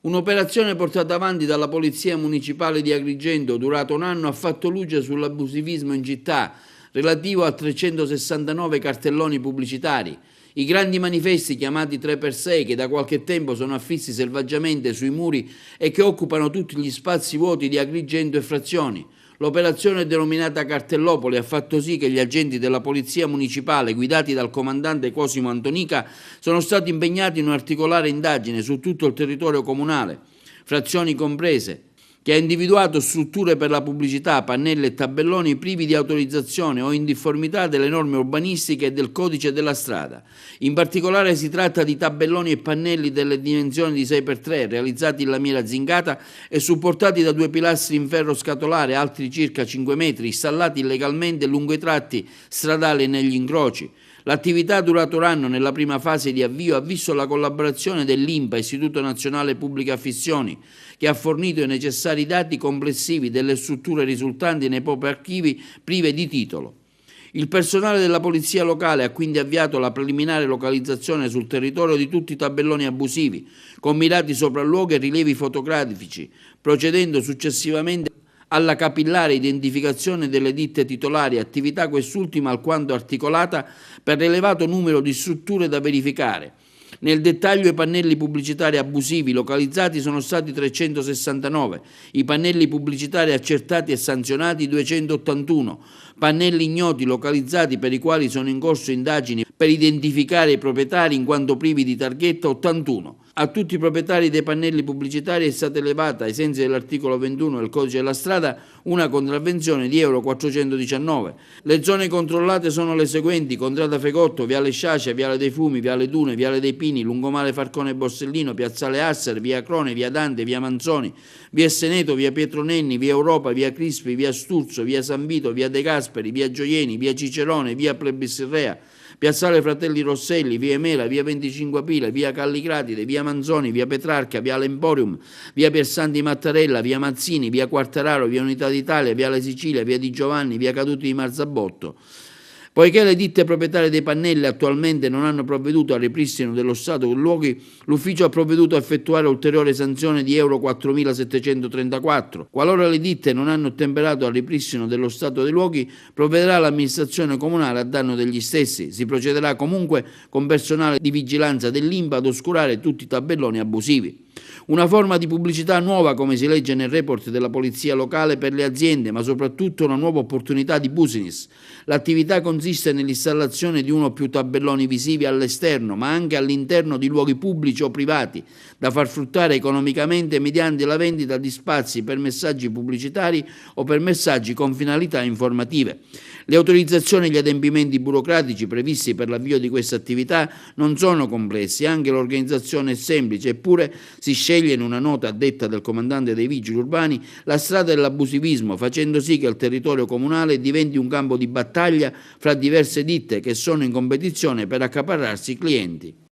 Un'operazione portata avanti dalla Polizia Municipale di Agrigento durata un anno ha fatto luce sull'abusivismo in città relativo a 369 cartelloni pubblicitari. I grandi manifesti chiamati 3x6 che da qualche tempo sono affissi selvaggiamente sui muri e che occupano tutti gli spazi vuoti di Agrigento e frazioni. L'operazione denominata Cartellopoli ha fatto sì che gli agenti della Polizia Municipale, guidati dal comandante Cosimo Antonica, sono stati impegnati in un'articolare indagine su tutto il territorio comunale, frazioni comprese, che ha individuato strutture per la pubblicità, pannelli e tabelloni privi di autorizzazione o in difformità delle norme urbanistiche e del codice della strada. In particolare si tratta di tabelloni e pannelli delle dimensioni di 6x3 realizzati in lamiera zingata e supportati da 2 pilastri in ferro scatolare alti circa 5 metri, installati illegalmente lungo i tratti stradali e negli incroci. L'attività durata un anno nella prima fase di avvio ha visto la collaborazione dell'INPA, Istituto Nazionale Pubbliche Affissioni, che ha fornito i necessari dati complessivi delle strutture risultanti nei propri archivi prive di titolo. Il personale della polizia locale ha quindi avviato la preliminare localizzazione sul territorio di tutti i tabelloni abusivi, con mirati sopralluoghi e rilievi fotografici, procedendo successivamente alla capillare identificazione delle ditte titolari, attività quest'ultima alquanto articolata per l'elevato numero di strutture da verificare. Nel dettaglio i pannelli pubblicitari abusivi localizzati sono stati 369, i pannelli pubblicitari accertati e sanzionati 281, pannelli ignoti localizzati per i quali sono in corso indagini per identificare i proprietari in quanto privi di targhetta 81. A tutti i proprietari dei pannelli pubblicitari è stata elevata, ai sensi dell'articolo 21 del Codice della Strada, una contravvenzione di euro 419. Le zone controllate sono le seguenti: Contrada Fegotto, Viale Sciacia, Viale dei Fumi, Viale Dune, Viale dei Pini, Lungomare Falcone Borsellino, Piazzale Asser, Via Crone, Via Dante, Via Manzoni, Via Seneto, Via Pietro Nenni, Via Europa, Via Crispi, Via Sturzo, Via San Vito, Via De Gasperi, Via Gioieni, Via Cicerone, Via Plebiscirrea, Piazzale Fratelli Rosselli, Via Mela, Via 25 Aprile, Via Callicratide, Via Manzoni, Via Petrarca, Via L'Emporium, Via Piersanti Mattarella, Via Mazzini, Via Quartararo, Via Unità d'Italia, Via La Sicilia, Via Di Giovanni, Via Caduti di Marzabotto. Poiché le ditte proprietarie dei pannelli attualmente non hanno provveduto al ripristino dello stato dei luoghi, l'ufficio ha provveduto a effettuare ulteriore sanzione di euro 4.734. Qualora le ditte non hanno ottemperato al ripristino dello stato dei luoghi, provvederà l'amministrazione comunale a danno degli stessi. Si procederà comunque con personale di vigilanza dell'INPA ad oscurare tutti i tabelloni abusivi. Una forma di pubblicità nuova, come si legge nel report della polizia locale, per le aziende, ma soprattutto una nuova opportunità di business. L'attività consiste nell'installazione di uno o più tabelloni visivi all'esterno, ma anche all'interno di luoghi pubblici o privati, da far fruttare economicamente mediante la vendita di spazi per messaggi pubblicitari o per messaggi con finalità informative. Le autorizzazioni e gli adempimenti burocratici previsti per l'avvio di questa attività non sono complessi, anche l'organizzazione è semplice, eppure si sceglie in una nota detta del comandante dei vigili urbani la strada dell'abusivismo, facendo sì che il territorio comunale diventi un campo di battaglia fra diverse ditte che sono in competizione per accaparrarsi i clienti.